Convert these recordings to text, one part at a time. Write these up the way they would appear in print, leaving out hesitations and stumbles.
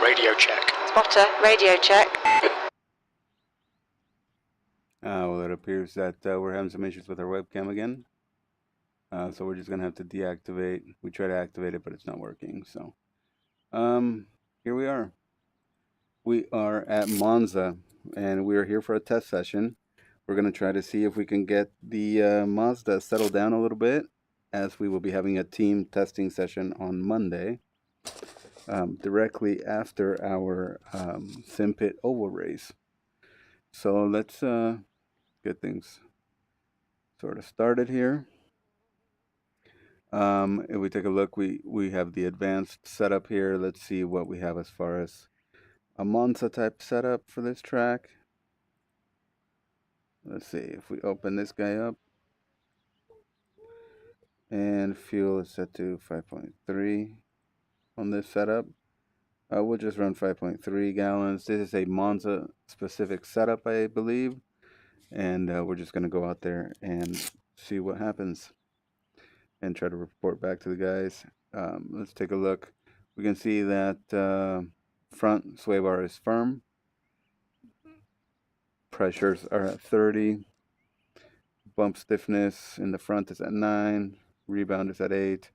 radio check. Spotter, radio check. Well, it appears that we're having some issues with our webcam again. So we're just going to have to deactivate. We try to activate it, but it's not working. So here we are. We are at Monza, and we are here for a test session. We're going to try to see if we can get the Mazda settled down a little bit, as we will be having a team testing session on Monday, directly after our Sim Pit Oval race. So let's get things sort of started here. If we take a look, we have the advanced setup here. Let's see what we have as far as a Monza type setup for this track. Let's see if we open this guy up, and fuel is set to 5.3 on this setup. We'll just run 5.3 gallons. This is a Monza specific setup, I believe, and we're just going to go out there and see what happens and try to report back to the guys. Let's take a look. We can see that front sway bar is firm. Pressures are at 30. Bump stiffness in the front is at 9. Rebound is at 8.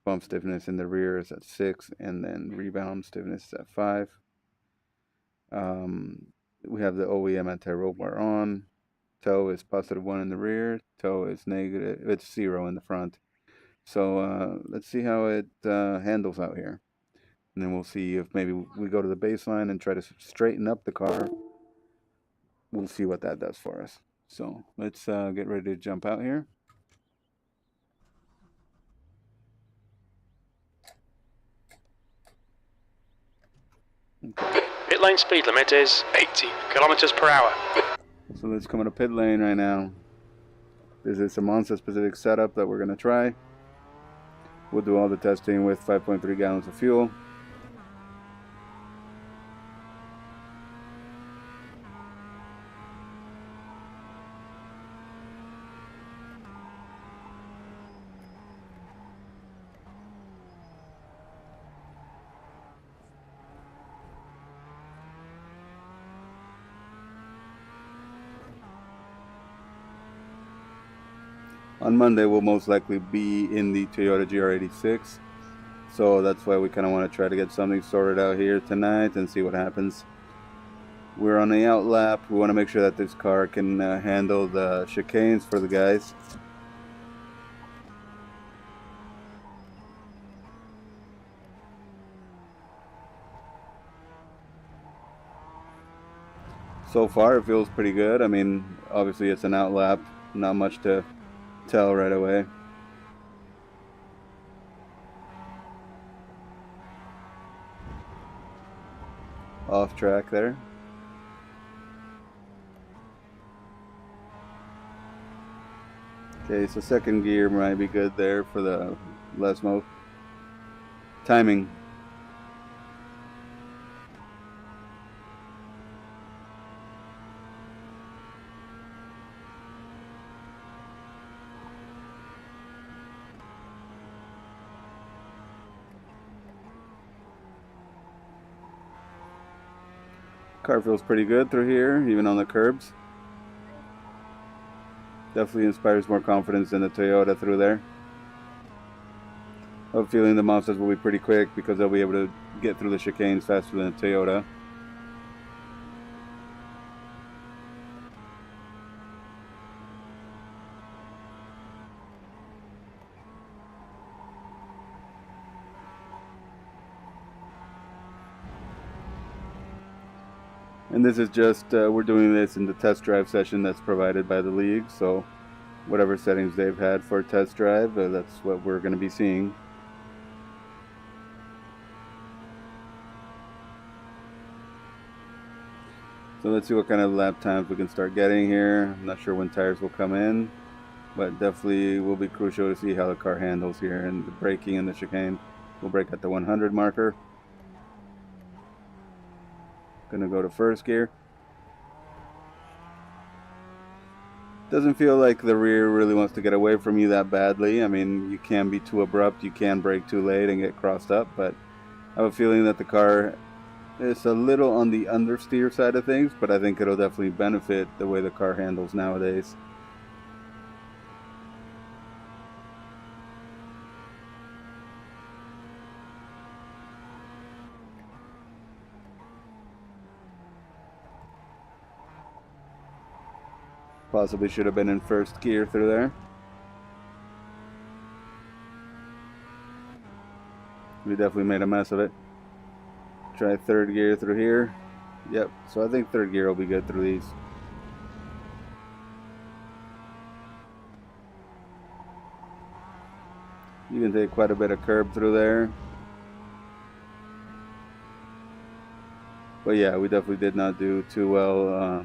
Bump stiffness in the rear is at 6. And then rebound stiffness is at 5. We have the OEM anti-roll bar on. Toe is +1 in the rear. Toe is negative. It's 0 in the front. So let's see how it handles out here. And then we'll see if maybe we go to the baseline and try to straighten up the car. We'll see what that does for us. So let's get ready to jump out here. Okay. Pit lane speed limit is 80 kilometers per hour. So let's come into pit lane right now. This is a Monza specific setup that we're going to try. We'll do all the testing with 5.3 gallons of fuel. On Monday, we'll most likely be in the Toyota GR86, so that's why we kind of want to try to get something sorted out here tonight and see what happens. We're on the out lap. We want to make sure that this car can handle the chicanes for the guys. So far, it feels pretty good. I mean, obviously it's an out lap, not much to tell right away. Off track there. Okay, so second gear might be good there for the less smoke. Timing. Car feels pretty good through here, even on the curbs. Definitely inspires more confidence than the Toyota through there. I have a feeling the Monsters will be pretty quick because they'll be able to get through the chicanes faster than the Toyota. And this is just, we're doing this in the test drive session that's provided by the league, so whatever settings they've had for test drive, that's what we're going to be seeing. So let's see what kind of lap times we can start getting here. I'm not sure when tires will come in, but definitely will be crucial to see how the car handles here, and the braking and the chicane. We'll brake at the 100 marker. Gonna go to first gear. Doesn't feel like the rear really wants to get away from you that badly. I mean, you can be too abrupt, you can brake too late and get crossed up, but I have a feeling that the car It's a little on the understeer side of things, but I think it'll definitely benefit the way the car handles nowadays. Possibly should have been in first gear through there. We definitely made a mess of it. Try third gear through here. Yep, so I think third gear will be good through these. You can take quite a bit of curb through there. But yeah, we definitely did not do too well.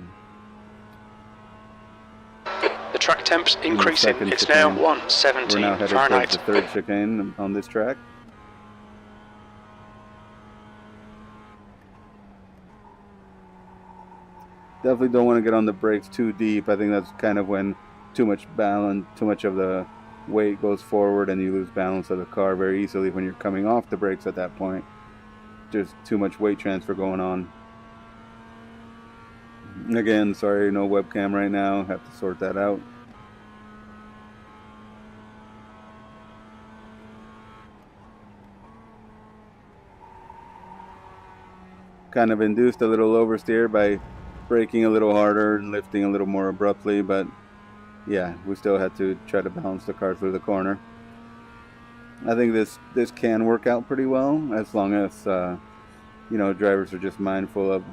The track temp's increasing. It's now 117 We're now headed Fahrenheit. towards the third chicane on this track. Definitely don't want to get on the brakes too deep. I think that's kind of when too much balance, too much of the weight goes forward and you lose balance of the car very easily when you're coming off the brakes at that point. There's too much weight transfer going on. Again, sorry, no webcam right now. Have to sort that out. Kind of induced a little oversteer by braking a little harder and lifting a little more abruptly, but yeah, we still had to try to balance the car through the corner. I think this can work out pretty well as long as you know, drivers are just mindful of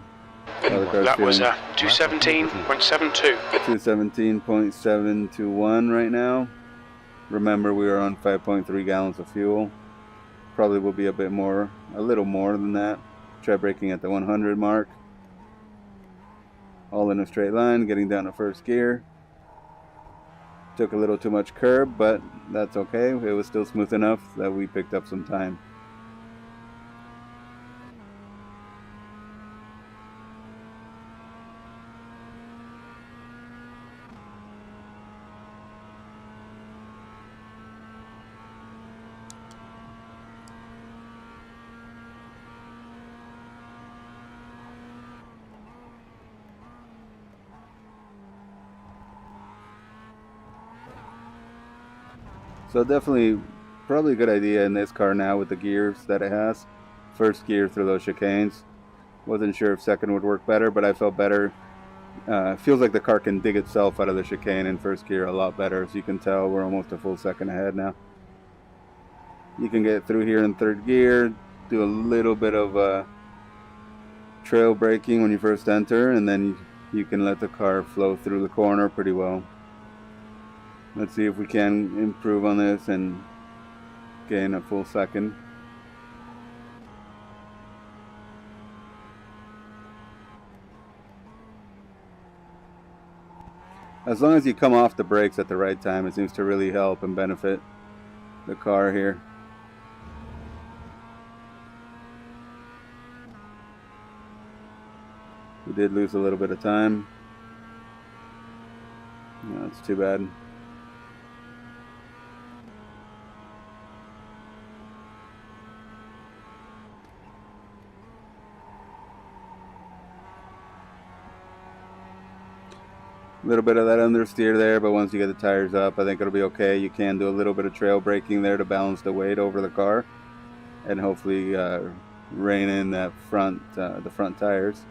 how the car's That was feeling. 217.72. 217.721 right now. Remember, we are on 5.3 gallons of fuel. Probably will be a bit more, a little more than that. Try braking at the 100 mark. All in a straight line, getting down to first gear. Took a little too much curb, but that's okay. It was still smooth enough that we picked up some time. So definitely, probably a good idea in this car now with the gears that it has. First gear through those chicanes. Wasn't sure if second would work better, but I felt better. Feels like the car can dig itself out of the chicane in first gear a lot better. As you can tell, we're almost a full second ahead now. You can get through here in third gear, do a little bit of trail braking when you first enter, and then you can let the car flow through the corner pretty well. Let's see if we can improve on this and gain a full second. As long as you come off the brakes at the right time, it seems to really help and benefit the car here. We did lose a little bit of time. No, that's too bad. A little bit of that understeer there, but once you get the tires up, I think it'll be okay. You can do a little bit of trail braking there to balance the weight over the car, and hopefully rein in that the front tires.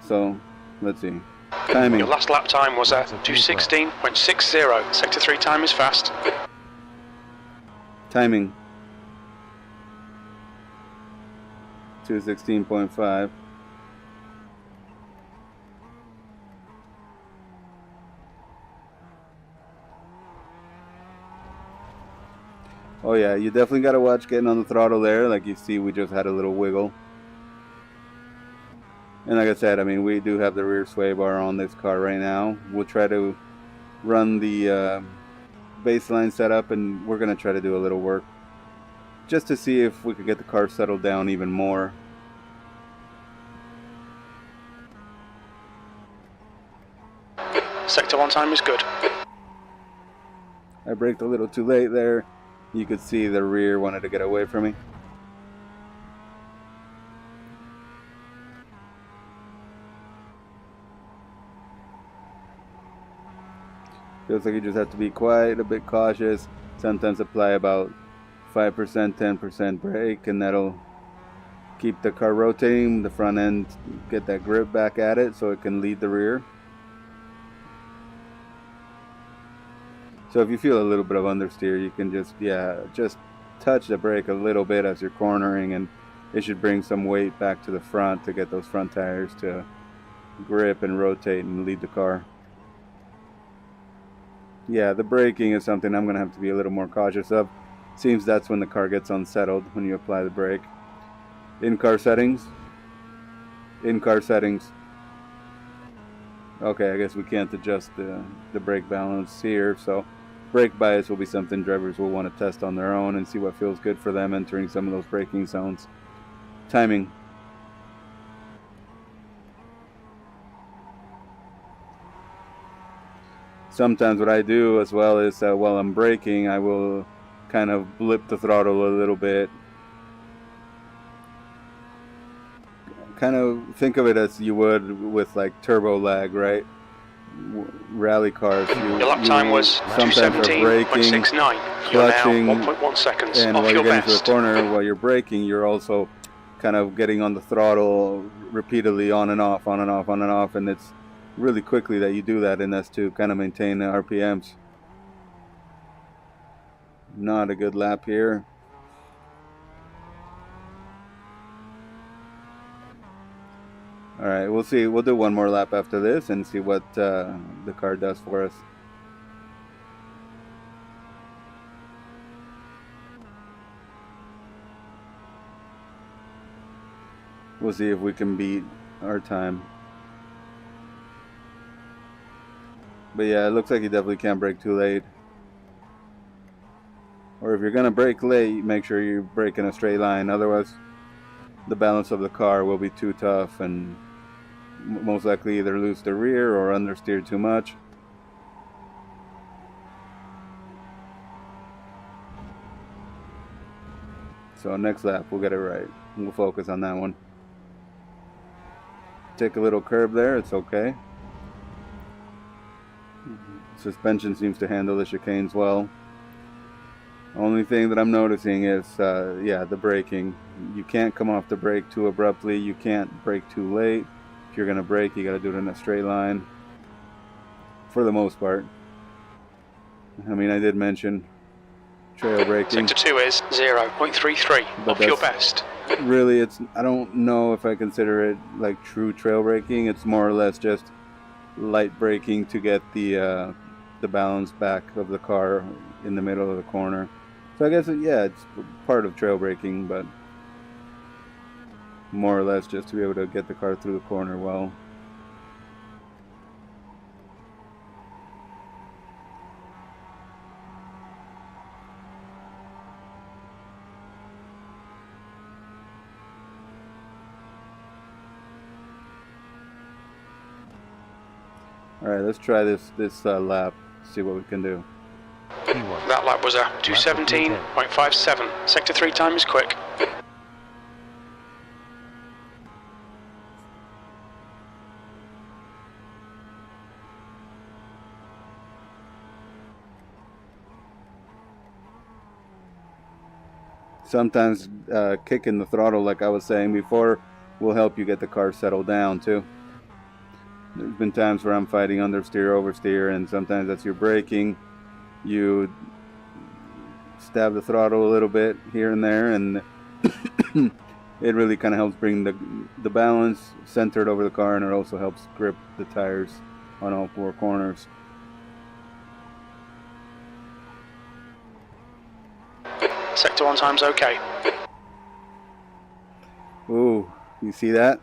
So let's see. Timing. Your last lap time was 216.60. Sector 3 time is fast. Timing. 216.5. Oh yeah, you definitely got to watch getting on the throttle there. Like you see, we just had a little wiggle. And like I said, I mean, we do have the rear sway bar on this car right now. We'll try to run the baseline setup, and we're going to try to do a little work just to see if we could get the car settled down even more. Sector 1 time is good. I braked a little too late there. You could see the rear wanted to get away from me. Feels like you just have to be quite a bit cautious. Sometimes apply about 5%, 10% brake, and that'll keep the car rotating, the front end, get that grip back at it so it can lead the rear. So if you feel a little bit of understeer, you can just touch the brake a little bit as you're cornering, and it should bring some weight back to the front to get those front tires to grip and rotate and lead the car. Yeah, the braking is something I'm going to have to be a little more cautious of. Seems that's when the car gets unsettled, when you apply the brake. In-car settings. In-car settings. Okay, I guess we can't adjust the brake balance here, so brake bias will be something drivers will want to test on their own and see what feels good for them entering some of those braking zones. Timing. Sometimes what I do as well is while I'm braking, I will kind of blip the throttle a little bit. Kind of think of it as you would with like turbo lag, right? Rally cars. Your lap time was 2:17.69. Clutching, 1.1 seconds and off while your you're getting best. to the corner, while you're braking, you're also kind of getting on the throttle repeatedly, on and off, on and off, on and off, and it's really quickly that you do that, and that's to kind of maintain RPMs. Not a good lap here. All right, we'll see. We'll do one more lap after this and see what the car does for us. We'll see if we can beat our time. But yeah, it looks like you definitely can't brake too late. Or if you're going to brake late, make sure you brake in a straight line. Otherwise, the balance of the car will be too tough and most likely either lose the rear or understeer too much. So next lap, we'll get it right. We'll focus on that one. Take a little curb there, it's okay. Suspension seems to handle the chicanes well. Only thing that I'm noticing is, the braking. You can't come off the brake too abruptly. You can't brake too late. If you're going to brake, you got to do it in a straight line. For the most part. I mean, I did mention trail braking. Sector 2 is 0.33 off your best. Really, I don't know if I consider it like true trail braking. It's more or less just light braking to get the balance back of the car in the middle of the corner. So I guess, it's part of trail braking, but more or less just to be able to get the car through the corner well. All right, let's try this lap, see what we can do. That lap was a 2:17.57. Sector 3 time is quick. Sometimes kicking the throttle, like I was saying before, will help you get the car settled down too. There's been times where I'm fighting understeer, oversteer, and sometimes that's your braking. You stab the throttle a little bit here and there, and it really kind of helps bring the balance centered over the car, and it also helps grip the tires on all four corners. Sector 1 time's okay. Ooh, you see that?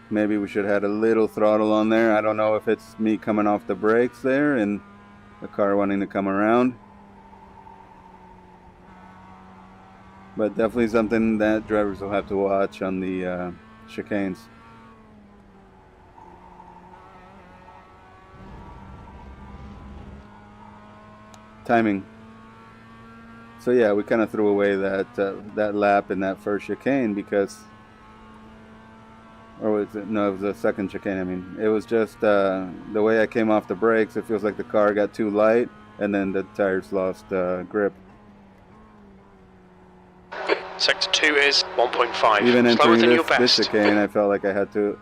Maybe we should have had a little throttle on there. I don't know if it's me coming off the brakes there and the car wanting to come around. But definitely something that drivers will have to watch on the chicanes. Timing. So yeah, we kind of threw away that lap in that first chicane because Or was it? No, it was the second chicane. I mean, it was just the way I came off the brakes. It feels like the car got too light, and then the tires lost grip. Sector 2 is 1.5. Even Slower entering than your this best. chicane, I felt like I had to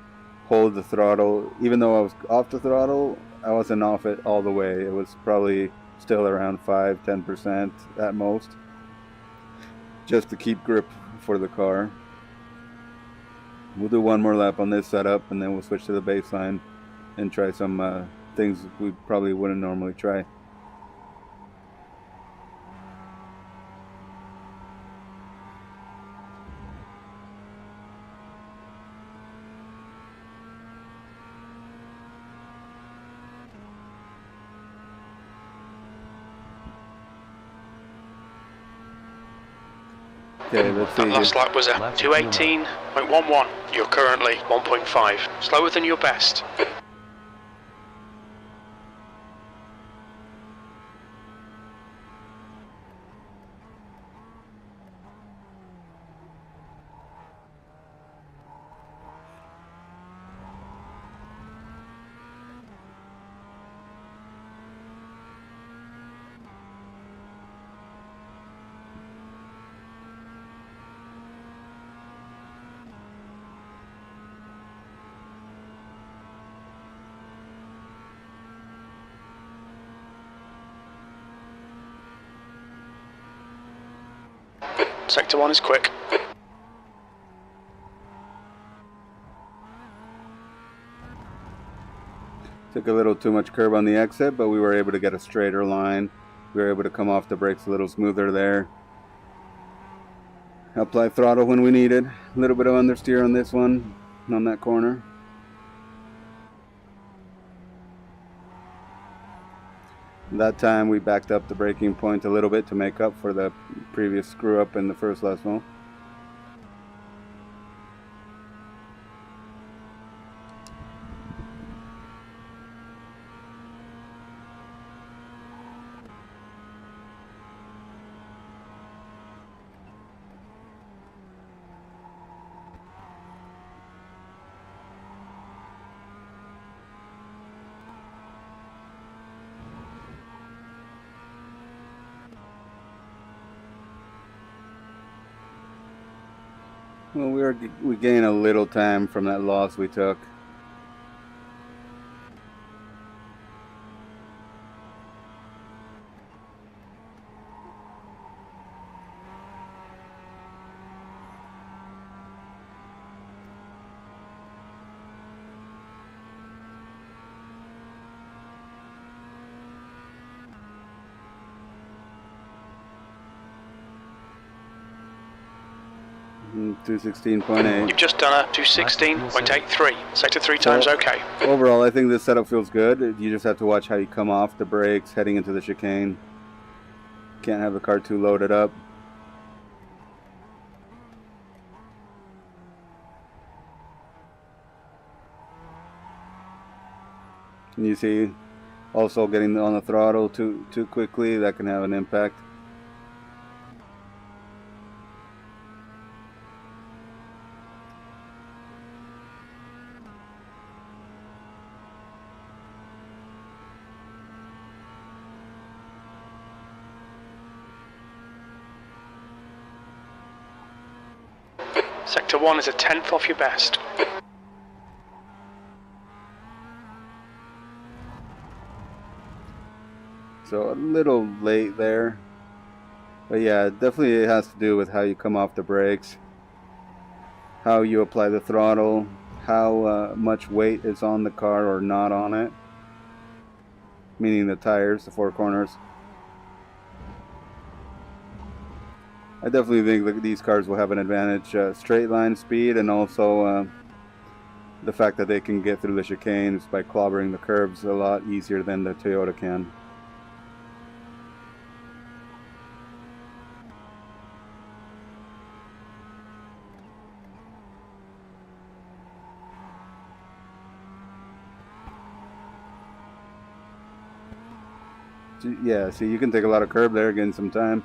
hold the throttle. Even though I was off the throttle, I wasn't off it all the way. It was probably still around 5–10% at most, just to keep grip for the car. We'll do one more lap on this setup, and then we'll switch to the baseline and try some things we probably wouldn't normally try. Okay, let's see. That last lap was a 218.11. You're currently 1.5. Slower than your best. Sector 1 is quick. Took a little too much curb on the exit, but we were able to get a straighter line. We were able to come off the brakes a little smoother there. Apply throttle when we needed. A little bit of understeer on this one, on that corner. That time we backed up the braking point a little bit to make up for the previous screw up in the first last mile. Well, we gained a little time from that loss we took. Mm, 216.8. You've just done a 216.83. Sector 3 times okay. Overall, I think this setup feels good. You just have to watch how you come off the brakes heading into the chicane. Can't have the car too loaded up. And you see, also getting on the throttle too quickly, that can have an impact. Sector 1 is a 10th off your best. So a little late there. But yeah, definitely it has to do with how you come off the brakes, how you apply the throttle, how much weight is on the car or not on it. Meaning the tires, the four corners. I definitely think that these cars will have an advantage, straight line speed, and also the fact that they can get through the chicanes by clobbering the curbs a lot easier than the Toyota can. Yeah, see, you can take a lot of curb there, getting some time.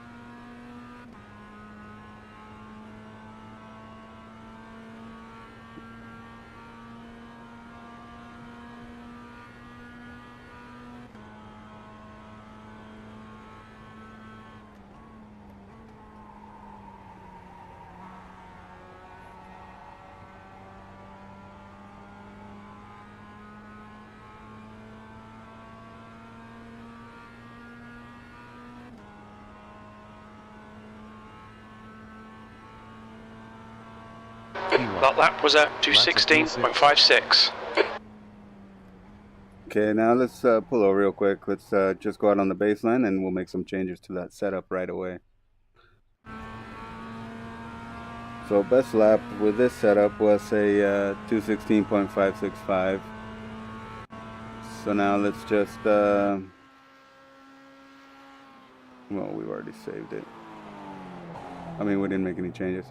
That lap was at 2:16.56. Okay, now let's pull over real quick. Let's just go out on the baseline and we'll make some changes to that setup right away. So best lap with this setup was a 2:16.565. So now let's just, well, we've already saved it. I mean, we didn't make any changes.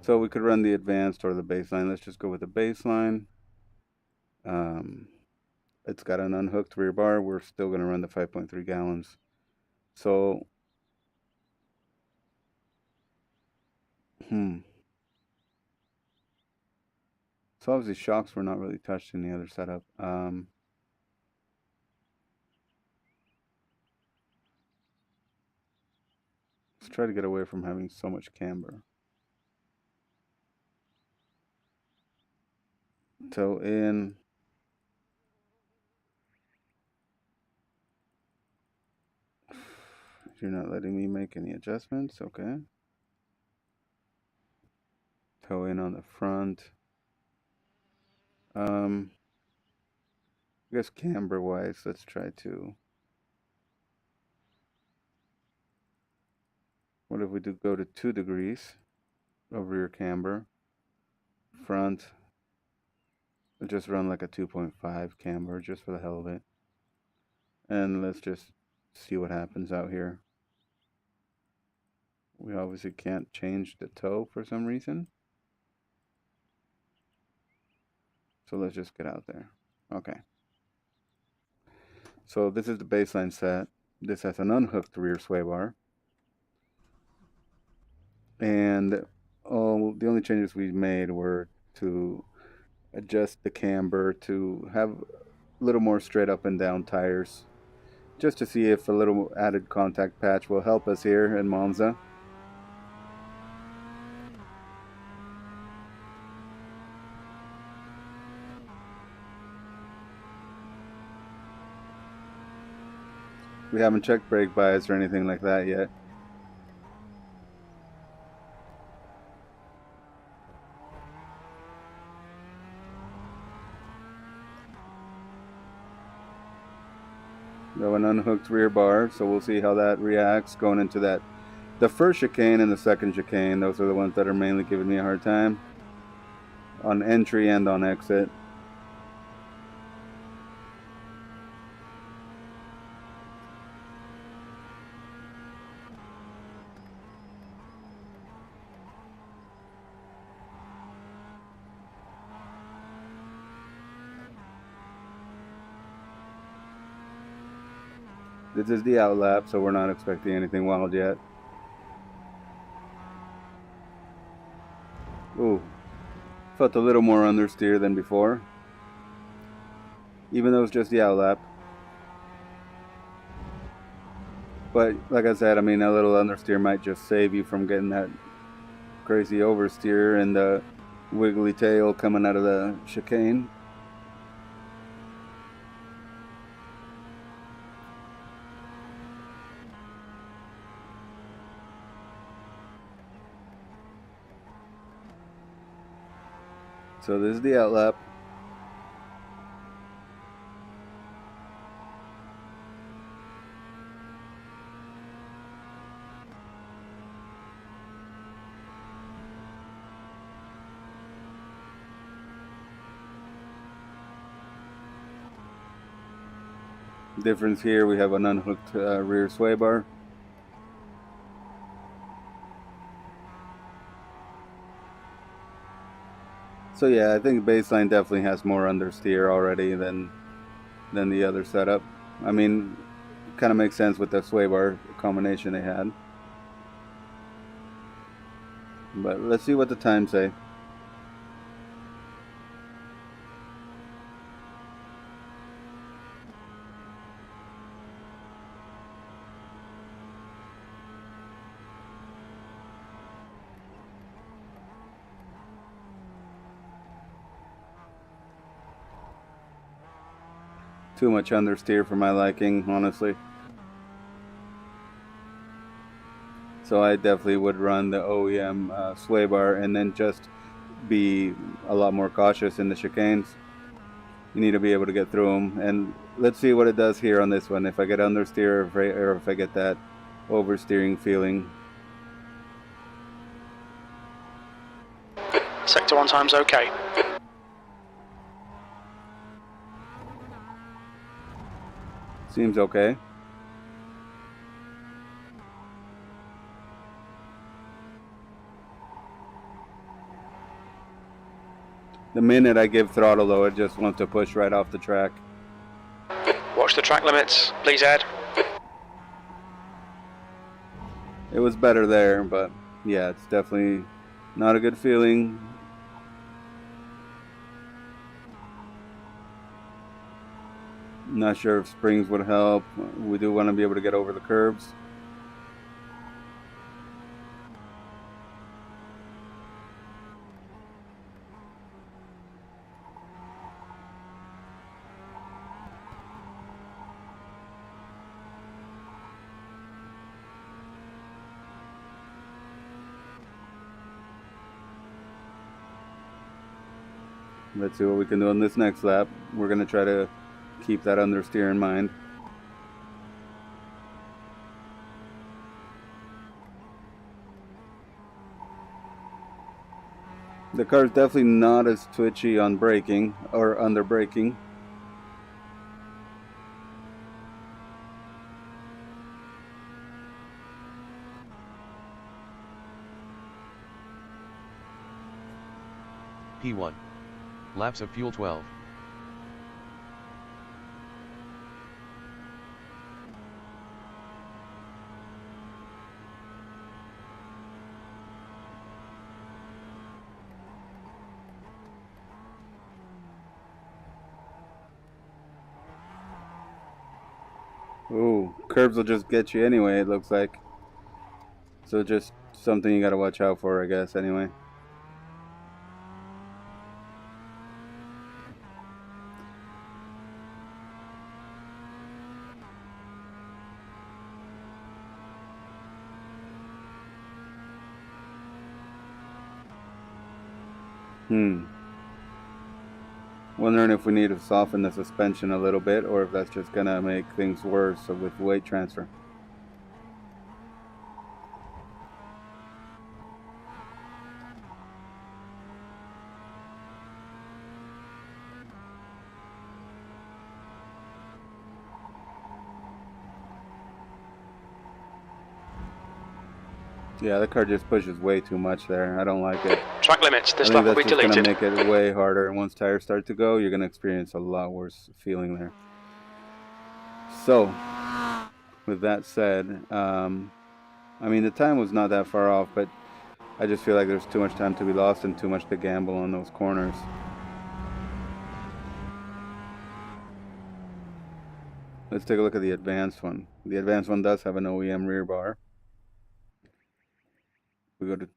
So we could run the advanced or the baseline. Let's just go with the baseline. It's got an unhooked rear bar. We're still going to run the 5.3 gallons. So, So obviously shocks were not really touched in the other setup. Let's try to get away from having so much camber. Toe in. You're not letting me make any adjustments, okay. Toe in on the front. I guess camber wise, let's try to. What if we do go to 2 degrees of rear camber? Front. We'll just run like a 2.5 camber just for the hell of it. And let's just see what happens out here. We obviously can't change the toe for some reason. So let's just get out there. Okay. So this is the baseline set. This has an unhooked rear sway bar. And the only changes we made were to adjust the camber to have a little more straight up and down tires, just to see if a little added contact patch will help us here in Monza. We haven't checked brake bias or anything like that yet. We have an unhooked rear bar, so we'll see how that reacts going into that. The first chicane and the second chicane, those are the ones that are mainly giving me a hard time on entry and on exit. This is the out lap, so we're not expecting anything wild yet. Ooh, felt a little more understeer than before, even though it's just the out lap. But like I said, I mean, a little understeer might just save you from getting that crazy oversteer and the wiggly tail coming out of the chicane. So this is the out lap. Difference here, we have an unhooked rear sway bar. So yeah, I think baseline definitely has more understeer already than the other setup. I mean, it kind of makes sense with the sway bar combination they had. But let's see what the times say. Too much understeer for my liking, honestly. So I definitely would run the OEM sway bar and then just be a lot more cautious in the chicanes. You need to be able to get through them. And let's see what it does here on this one. If I get understeer or if I get that oversteering feeling. Sector 1 time's okay. Seems okay. The minute I give throttle though, it just wants to push right off the track. Watch the track limits, please Ed. It was better there, but yeah, it's definitely not a good feeling. Not sure if springs would help. We do want to be able to get over the curbs. Let's see what we can do on this next lap. We're going to try to keep that understeer in mind. The car is definitely not as twitchy on braking or under braking. P1. Laps of fuel 12. Ooh, curbs will just get you anyway, it looks like. So just something you got to watch out for, I guess, anyway. Wondering if we need to soften the suspension a little bit, or if that's just gonna make things worse with weight transfer. Yeah, the car just pushes way too much there. I don't like it. Track limits, this I lap think will that's be just going to deleted. make it way harder. And once tires start to go, you're going to experience a lot worse feeling there. So, with that said, I mean, the time was not that far off, but I just feel like there's too much time to be lost and too much to gamble on those corners. Let's take a look at the advanced one. The advanced one does have an OEM rear bar. We go to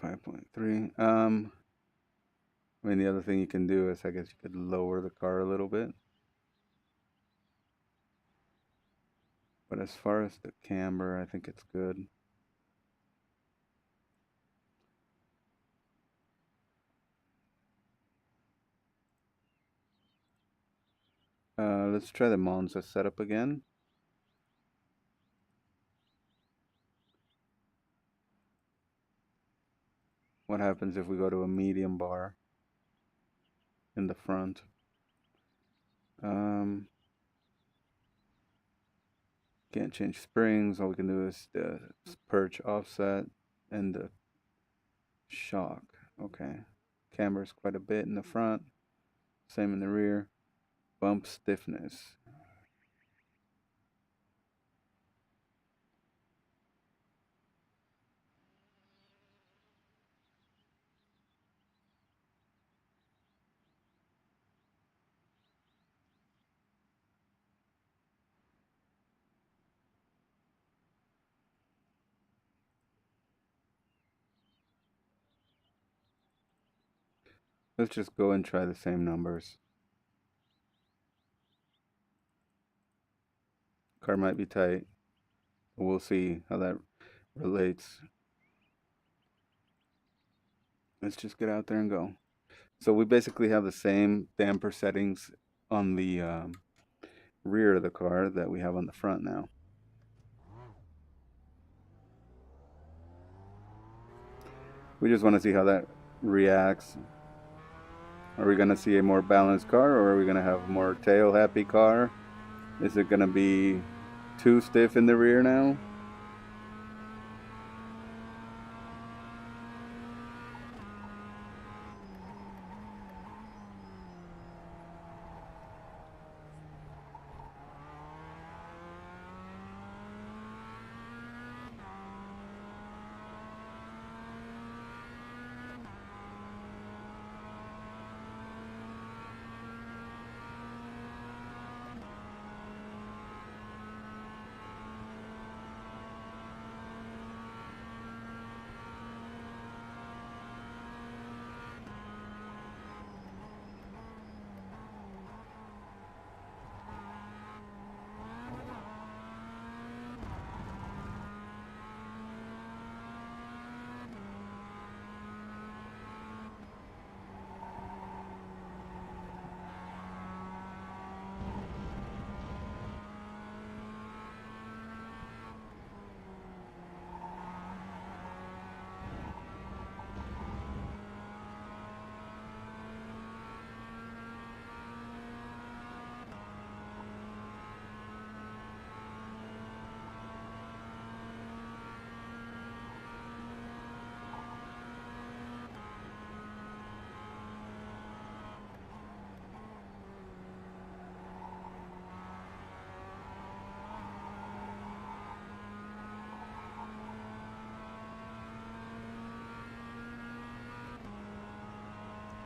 5.3. I mean, the other thing you can do is, I guess you could lower the car a little bit. But as far as the camber, I think it's good. Let's try the Monza setup again. What happens if we go to a medium bar in the front? Can't change springs. All we can do is the perch offset and the shock. Okay. Camber's quite a bit in the front. Same in the rear. Bump stiffness. Let's just go and try the same numbers. Car might be tight. We'll see how that relates. Let's just get out there and go. So we basically have the same damper settings on the rear of the car that we have on the front now. We just want to see how that reacts. Are we going to see a more balanced car, or are we going to have a more tail happy car? Is it going to be too stiff in the rear now?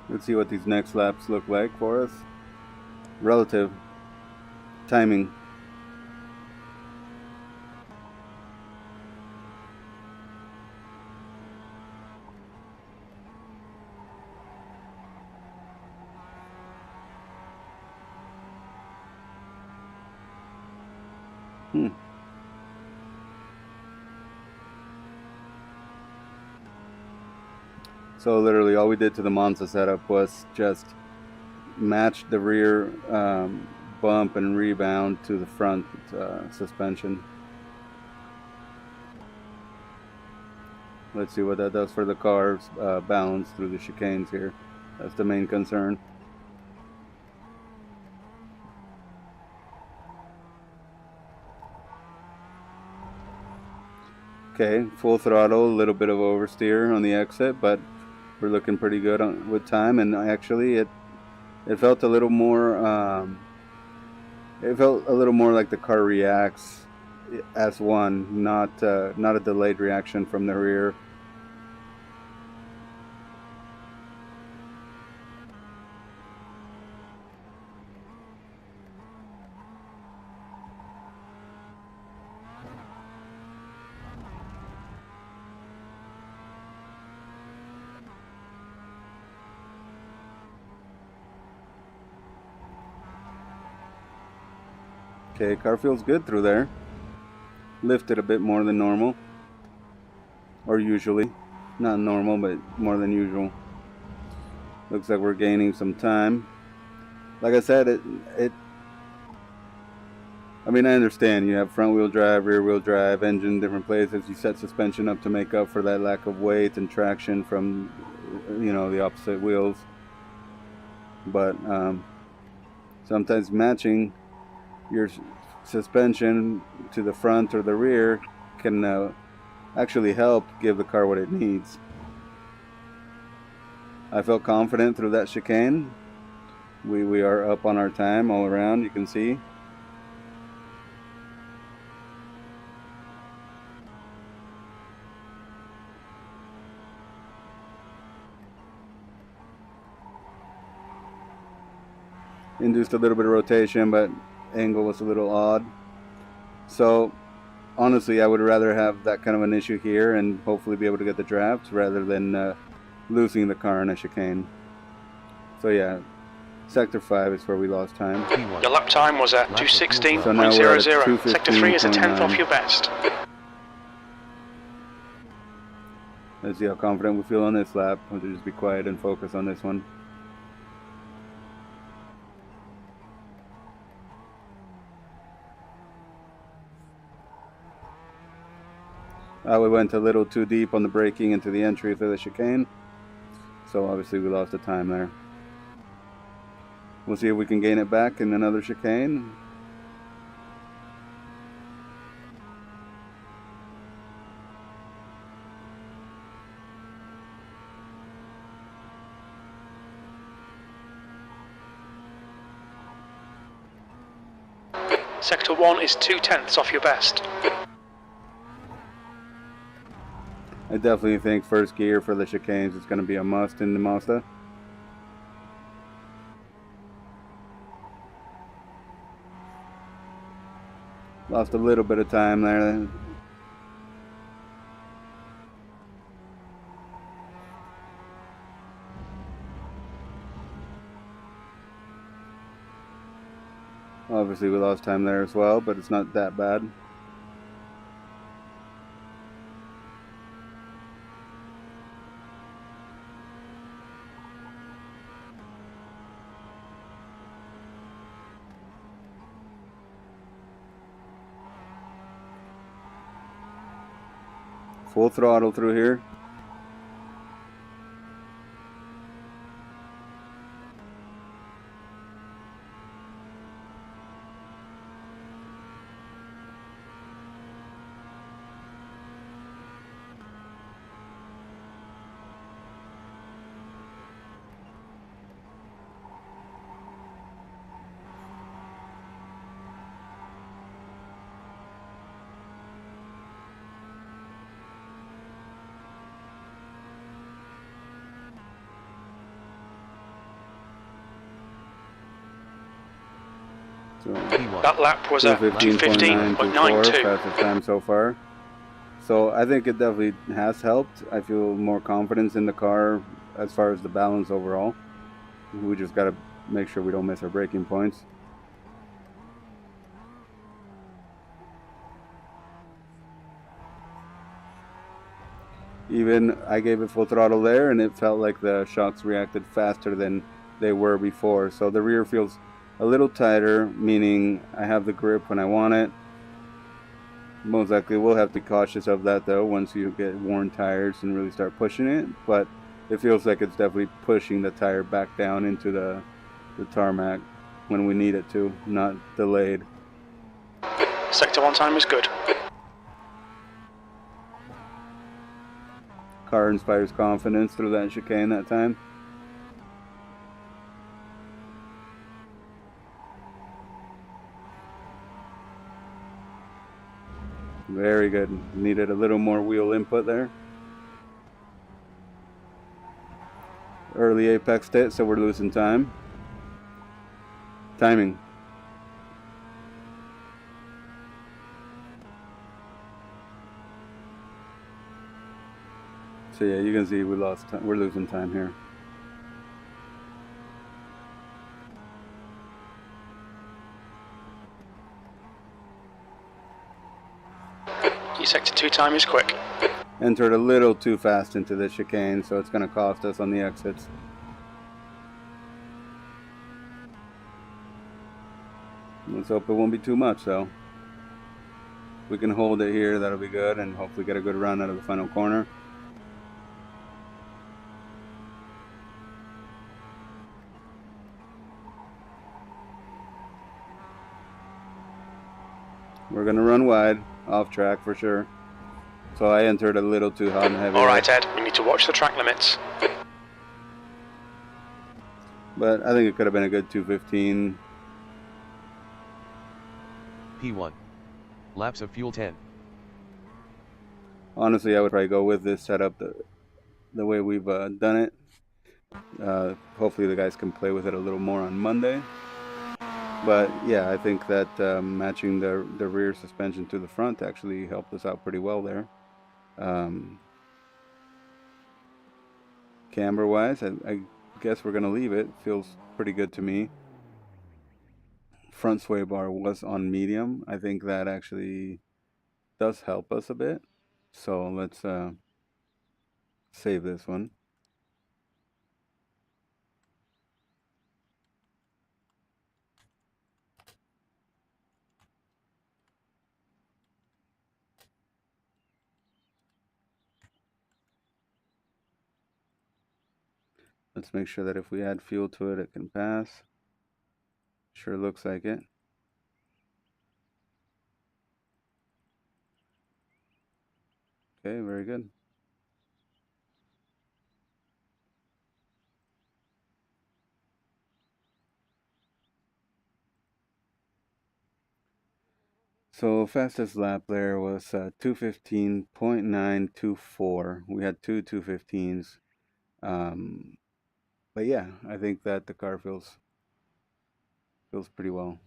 Let's see what these next laps look like for us. Relative timing. So literally all we did to the Monza setup was just match the rear bump and rebound to the front suspension. Let's see what that does for the car's balance through the chicanes here. That's the main concern. Okay, full throttle, a little bit of oversteer on the exit, but we're looking pretty good with time. And actually, it felt a little more. It felt a little more like the car reacts as one, not a delayed reaction from the rear. Okay, car feels good through there. Lifted a bit more than normal. Or usually. Not normal, but more than usual. Looks like we're gaining some time. Like I said, I mean, I understand you have front wheel drive, rear wheel drive, engine, different places. You set suspension up to make up for that lack of weight and traction from, the opposite wheels. But sometimes matching your suspension to the front or the rear can actually help give the car what it needs. I felt confident through that chicane. We are up on our time all around, you can see. Induced a little bit of rotation, but angle was a little odd. So honestly, I would rather have that kind of an issue here and hopefully be able to get the draft rather than losing the car in a chicane. So yeah, sector 5 is where we lost time. Your lap time was at 2:16.00. So now we're at 2:15.9. Sector 3 is a tenth off your best. Let's see how confident we feel on this lap. We'll just be quiet and focus on this one. We went a little too deep on the braking into the entry for the chicane. So obviously we lost the time there. We'll see if we can gain it back in another chicane. Sector 1 is 2/10 off your best. I definitely think first gear for the chicanes is going to be a must in the Mazda. Lost a little bit of time there. Obviously we lost time there as well, but it's not that bad. Full throttle through here. So that lap was at 2:15.92. Fastest time so far. So I think it definitely has helped. I feel more confidence in the car as far as the balance overall. We just got to make sure we don't miss our braking points. Even I gave it full throttle there and it felt like the shocks reacted faster than they were before. So the rear feels a little tighter, meaning I have the grip when I want it. Most likely we'll have to be cautious of that though once you get worn tires and really start pushing it, but it feels like it's definitely pushing the tire back down into the tarmac when we need it to, not delayed. Sector 1 time is good. Car inspires confidence through that chicane that time. Very good. Needed a little more wheel input there. Early apex hit, so we're losing time. Timing. So yeah, you can see we lost time. We're losing time here. Your sector 2 time is quick. Entered a little too fast into the chicane, so it's going to cost us on the exits. Let's hope it won't be too much though. If we can hold it here, that'll be good, and hopefully get a good run out of the final corner. We're going to run wide, off track for sure. So I entered a little too hot and heavy. Alright Ed, we need to watch the track limits. But I think it could have been a good 2:15. P1. Laps of fuel 10. Honestly, I would probably go with this setup the way we've done it. Hopefully the guys can play with it a little more on Monday. But yeah, I think that matching the rear suspension to the front actually helped us out pretty well there. Camber wise, I guess we're going to leave it. Feels pretty good to me. Front sway bar was on medium. I think that actually does help us a bit. So let's save this one. Let's make sure that if we add fuel to it, it can pass. Sure looks like it. Okay, very good. So fastest lap there was 2:15.924. We had two 2:15s. But yeah, I think that the car feels pretty well.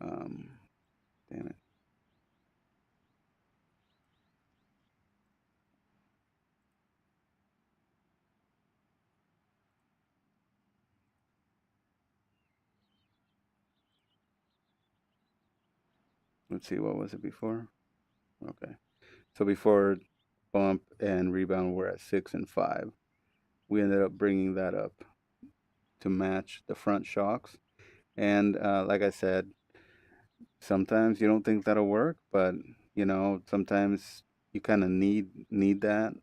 Damn it. Let's see, what was it before? Okay. So before bump and rebound, we're at 6 and 5. We ended up bringing that up to match the front shocks. And like I said, sometimes you don't think that'll work, but you know, sometimes you kind of need that.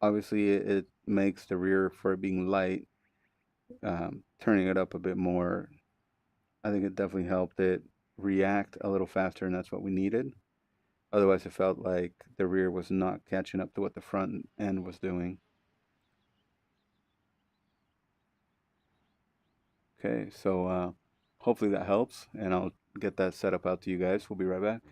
Obviously, it makes the rear, for it being light, turning it up a bit more. I think it definitely helped it react a little faster, and that's what we needed. Otherwise, it felt like the rear was not catching up to what the front end was doing. Okay, so hopefully that helps, and I'll get that setup out to you guys. We'll be right back.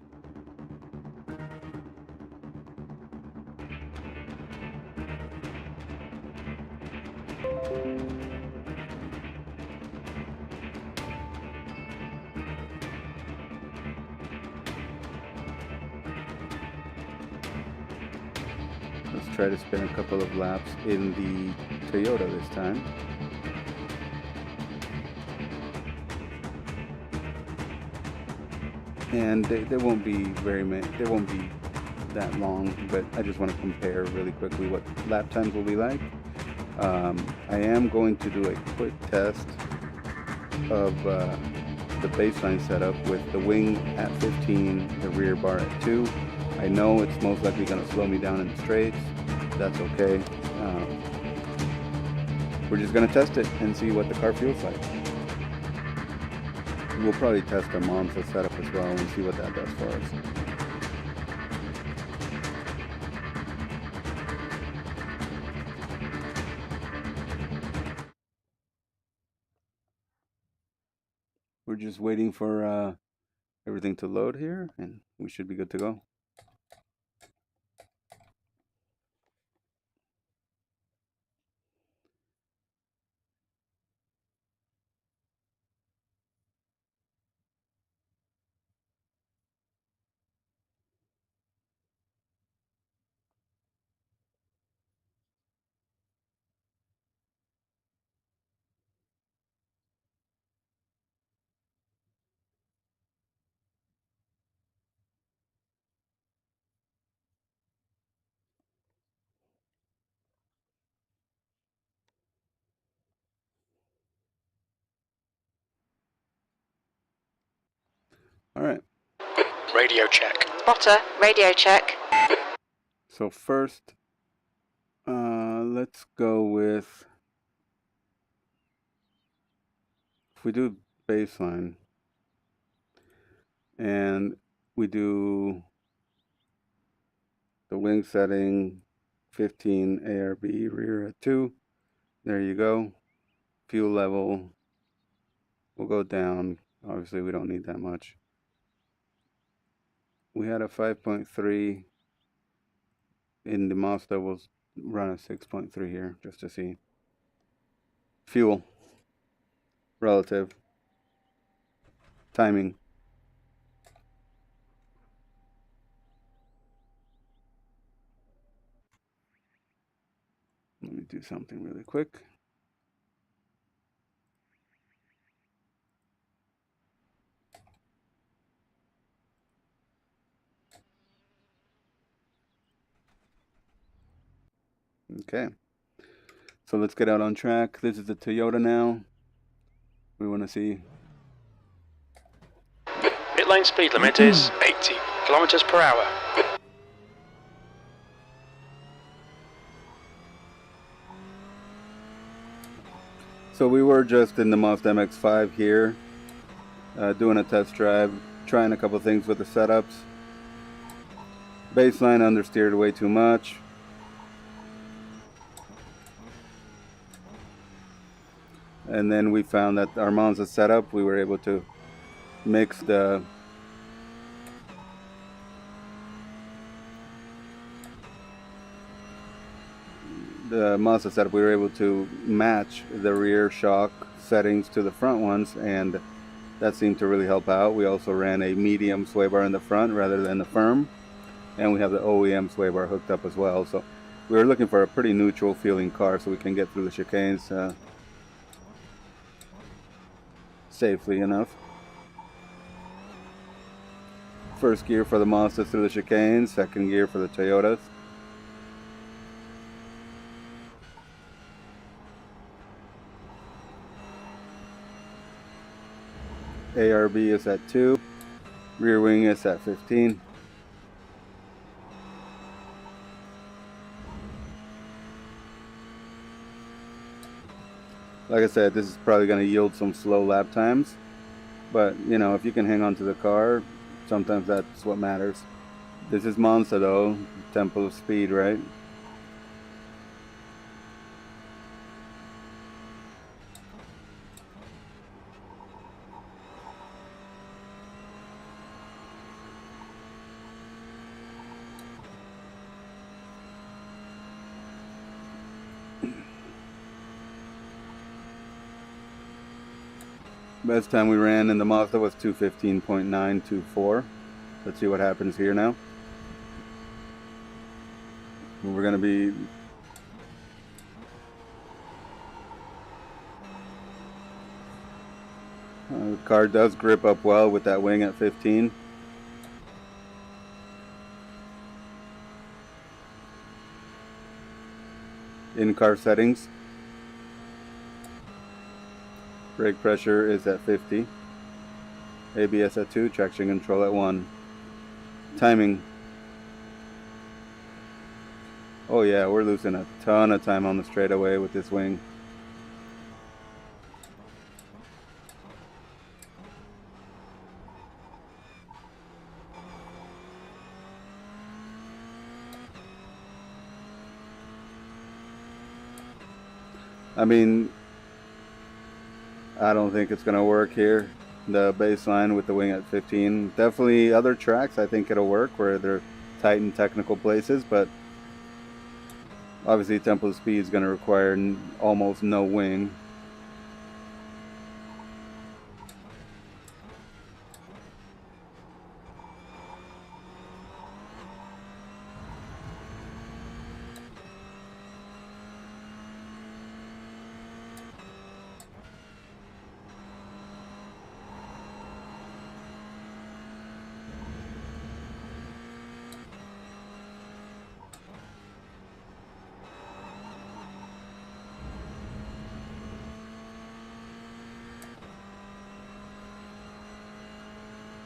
Let's try to spin a couple of laps in the Toyota this time. And they won't be very many, they won't be that long, but I just want to compare really quickly what lap times will be like. I am going to do a quick test of the baseline setup with the wing at 15, the rear bar at 2. I know it's most likely going to slow me down in the straights. That's okay. We're just going to test it and see what the car feels like. We'll probably test the Monza setup as well and see what that does for us. We're just waiting for everything to load here, and we should be good to go. All right. Radio check. Spotter, radio check. So first, let's go with, if we do baseline and we do the wing setting 15 ARB, rear at 2, there you go. Fuel level will go down. Obviously we don't need that much. We had a 5.3 in the Mazda. We'll run a 6.3 here just to see. Fuel, relative, timing. Let me do something really quick. Okay. So let's get out on track. This is the Toyota now. We want to see. Pit lane speed limit is 80 kilometers per hour. So we were just in the Mazda MX5 here, doing a test drive, trying a couple things with the setups. Baseline understeered way too much. And then we found that our Monza setup, we were able to mix the Monza setup. We were able to match the rear shock settings to the front ones, and that seemed to really help out. We also ran a medium sway bar in the front rather than the firm, and we have the OEM sway bar hooked up as well. So we were looking for a pretty neutral feeling car so we can get through the chicanes safely enough. First gear for the Mazda through the chicanes, second gear for the Toyotas. ARB is at 2, rear wing is at 15. Like I said, this is probably going to yield some slow lap times, but you know, if you can hang on to the car, sometimes that's what matters. This is Monza though, tempo of speed, right? Best time we ran in the Mazda was 2:15.924. Let's see what happens here now. We're going to be the car does grip up well with that wing at 15. In-car settings. Brake pressure is at 50. ABS at 2, traction control at 1. Timing. Oh yeah, we're losing a ton of time on the straightaway with this wing. I mean, I don't think it's going to work here. The baseline with the wing at 15. Definitely other tracks I think it'll work where they're tight in technical places, but obviously tempo speed is going to require almost no wing.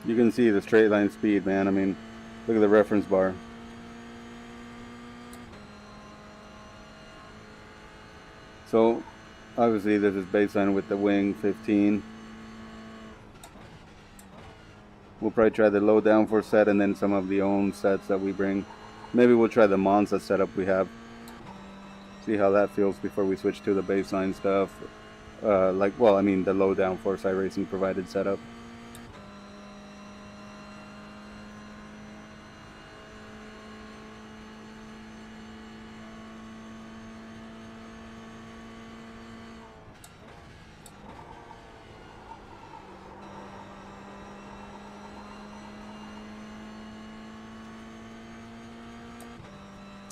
You can see the straight line speed, man. I mean, look at the reference bar. So, obviously this is baseline with the wing 15. We'll probably try the low downforce set and then some of the own sets that we bring. Maybe we'll try the Monza setup we have. See how that feels before we switch to the baseline stuff. The low downforce iRacing provided setup.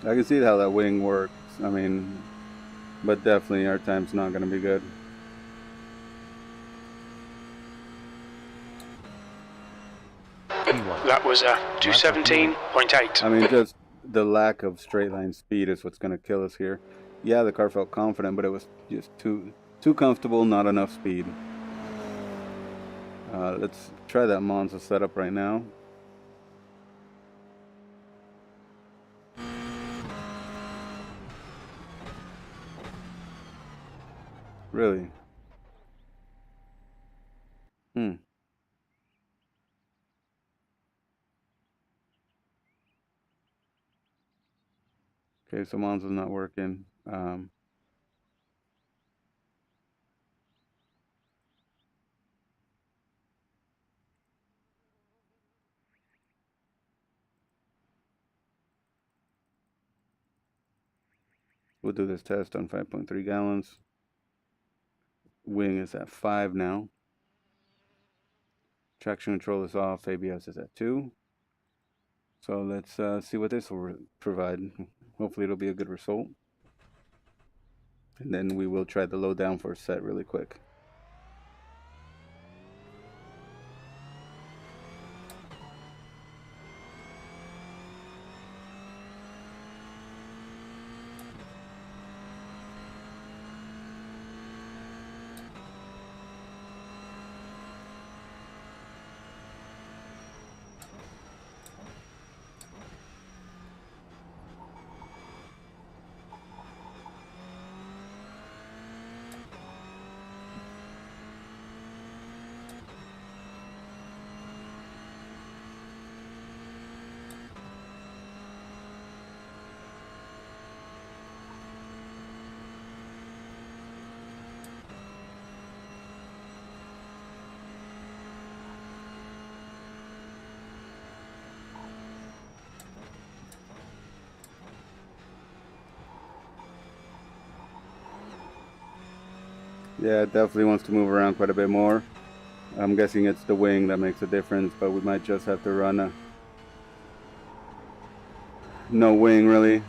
I can see how that wing works. I mean, but definitely our time's not going to be good. That was 2:17.8. I mean, just the lack of straight line speed is what's going to kill us here. Yeah, the car felt confident, but it was just too comfortable, not enough speed. Let's try that Monza setup right now. Really? Okay, so Monza's not working. We'll do this test on 5.3 gallons. Wing is at 5 now. Traction control is off. ABS is at 2. So let's see what this will provide. Hopefully it'll be a good result. And then we will try the low downforce set really quick. Yeah, it definitely wants to move around quite a bit more. I'm guessing it's the wing that makes a difference, but we might just have to run no wing really.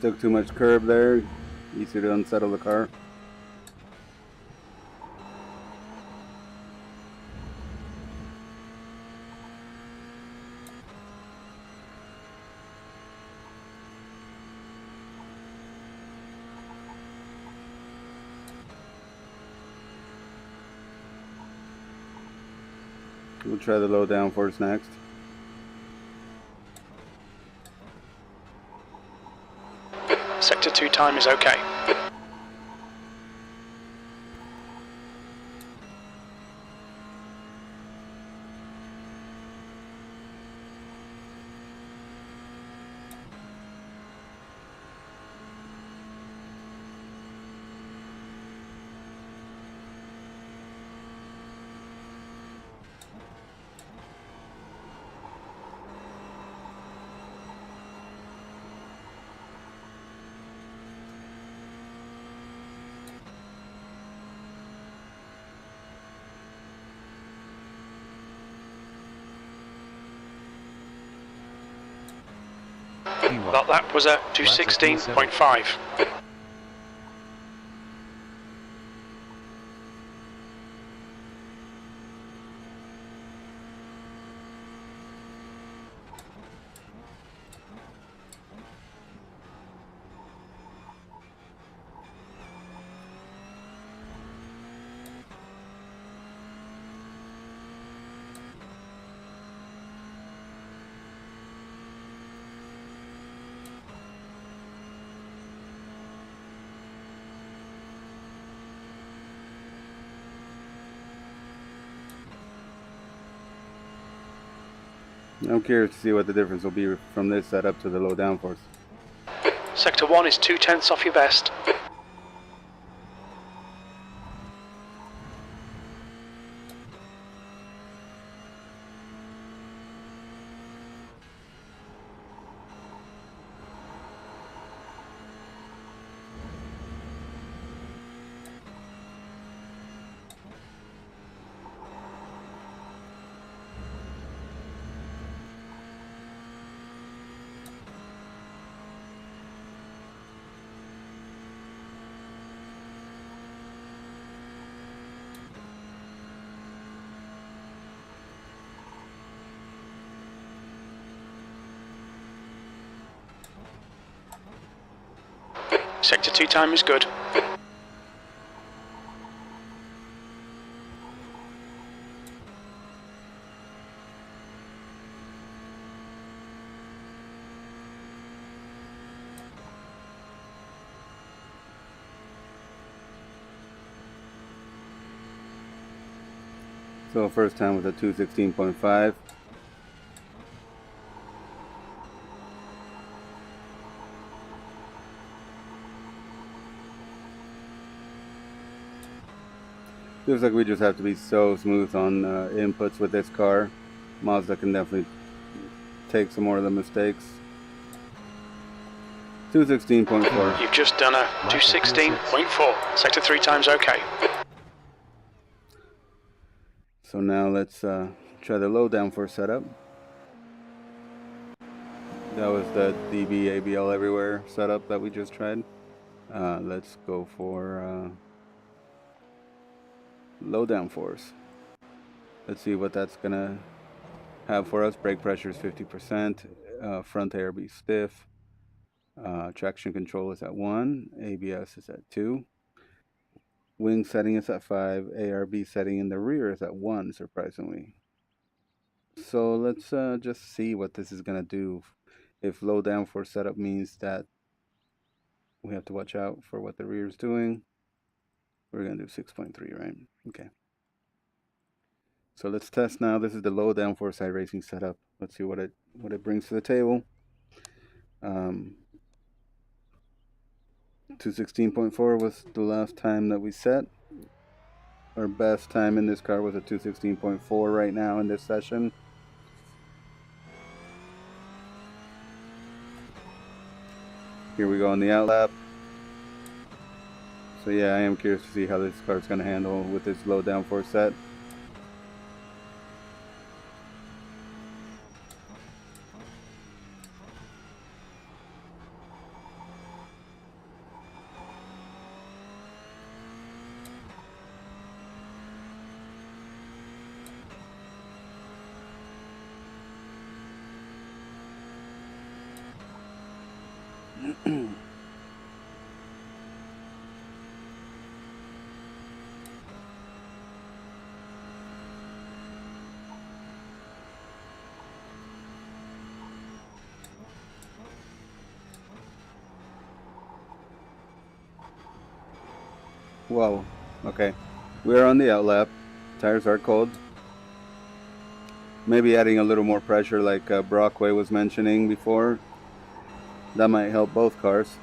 Took too much curb there. Easy to unsettle the car. We'll try the low downforce next. 2 time is okay. P1. That lap was a 2:16.5. I'm curious to see what the difference will be from this setup to the low downforce. Sector 1 is 0.2 off your best. Sector 2 time is good. So first time with a 2:16.5. Feels like we just have to be so smooth on inputs with this car. Mazda can definitely take some more of the mistakes. 2:16.4. You've just done a 2:16.4. Sector 3 time's okay. So now let's try the low downforce setup. That was the DB ABL everywhere setup that we just tried. Let's go for low downforce. Let's see what that's gonna have for us. Brake pressure is 50%. Front ARB stiff. Traction control is at 1. ABS is at 2. Wing setting is at 5. ARB setting in the rear is at 1, surprisingly. So let's just see what this is gonna do. If low downforce setup means that we have to watch out for what the rear is doing, we're gonna do 6.3, right? Okay. So let's test now. This is the low downforce iRacing setup. Let's see what it brings to the table. 2:16.4 was the last time that we set. Our best time in this car was a 2:16.4 right now in this session. Here we go on the outlap. So yeah, I am curious to see how this car is going to handle with this low downforce set. Whoa. Okay. We're on the outlap. Tires are cold. Maybe adding a little more pressure like Brockway was mentioning before. That might help both cars.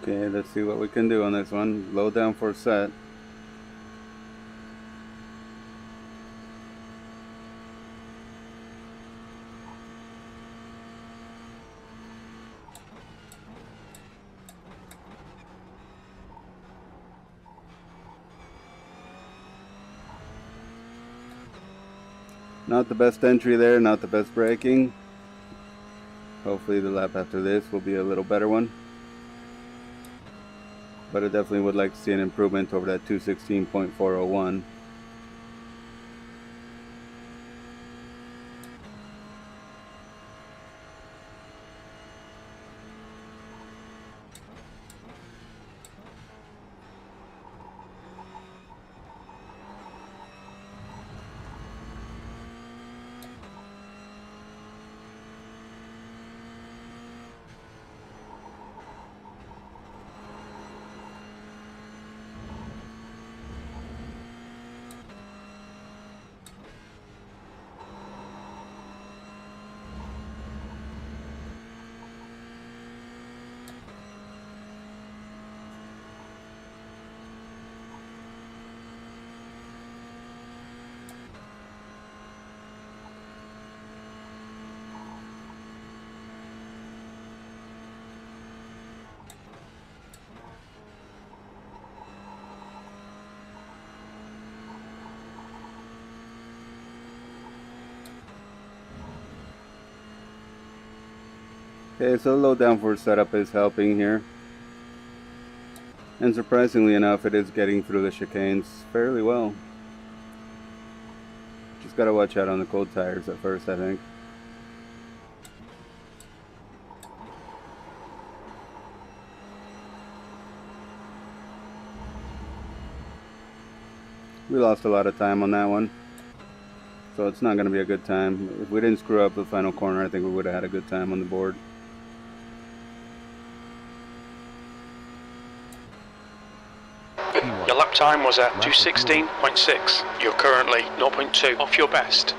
Okay, let's see what we can do on this one. Low down for set. Not the best entry there, not the best braking. Hopefully the lap after this will be a little better one. But I definitely would like to see an improvement over that 216.401. Okay, so the low downforce setup is helping here. And surprisingly enough, it is getting through the chicanes fairly well. Just gotta watch out on the cold tires at first, I think. We lost a lot of time on that one. So it's not gonna be a good time. If we didn't screw up the final corner, I think we would have had a good time on the board. Your lap time was at 216.6. You're currently 0.2 off your best.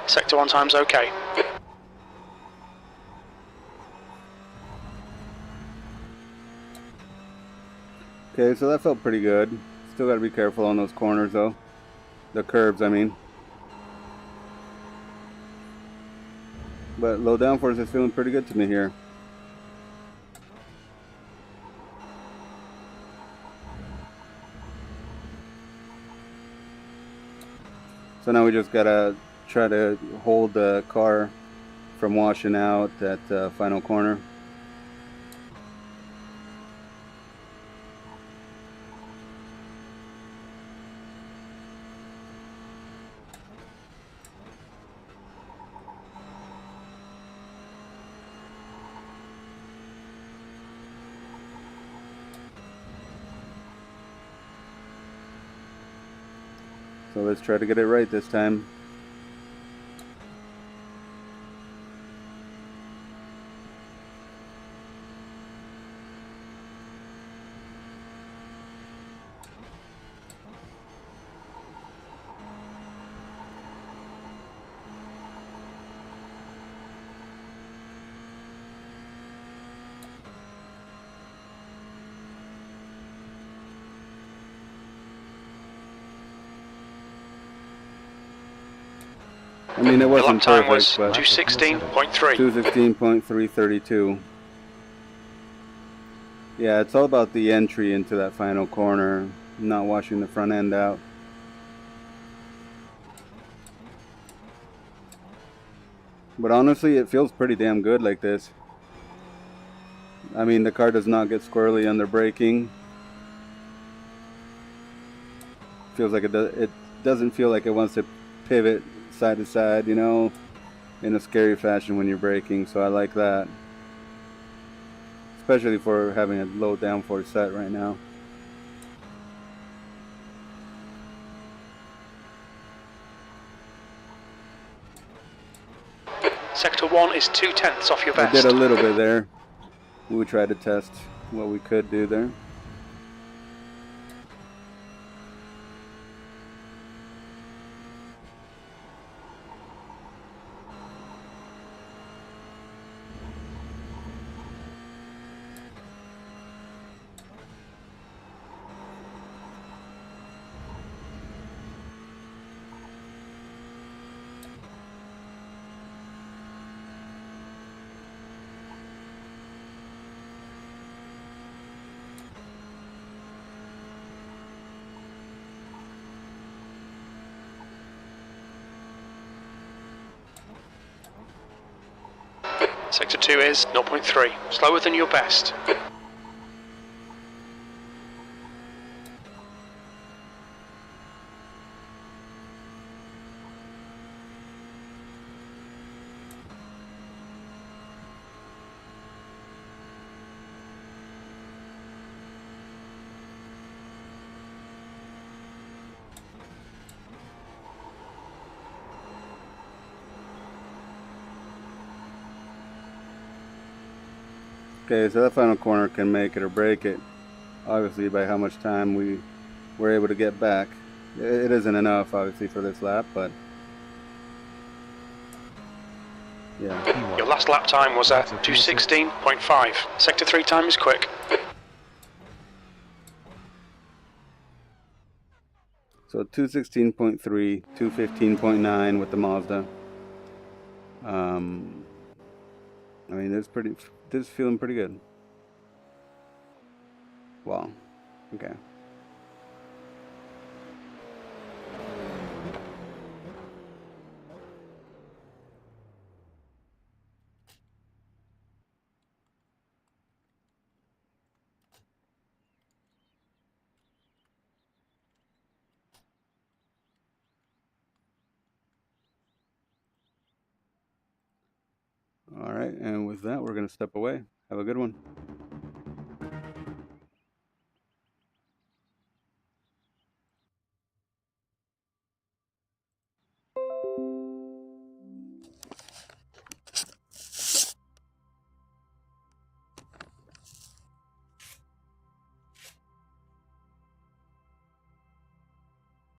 Sector 1 time's okay. Okay, so that felt pretty good. Still gotta be careful on those corners though. The curbs, I mean. But low downforce is feeling pretty good to me here. So now we just gotta try to hold the car from washing out that final corner. So let's try to get it right this time. I mean, it wasn't the lap time perfect, was but 2:16.3. 2:16.332. Yeah, it's all about the entry into that final corner, not washing the front end out. But honestly, it feels pretty damn good like this. I mean, the car does not get squirrely under braking. Feels like it doesn't feel like it wants to pivot side to side, you know, in a scary fashion when you're braking. So I like that, especially for having a low downforce set right now. Sector 1 is 2/10 off your I best. did a little bit there. We tried to test what we could do there. Sector 2 is 0.3, slower than your best. Okay, so that final corner can make it or break it, obviously, by how much time we were able to get back. It isn't enough, obviously, for this lap, but yeah. Your last lap time was at 2:16.5. Sector 3 time is quick. So 2:16.3, 2:15.9 with the Mazda. I mean, this is feeling pretty good. Wow. Okay. All right, and with that, we're going to step away. Have a good one.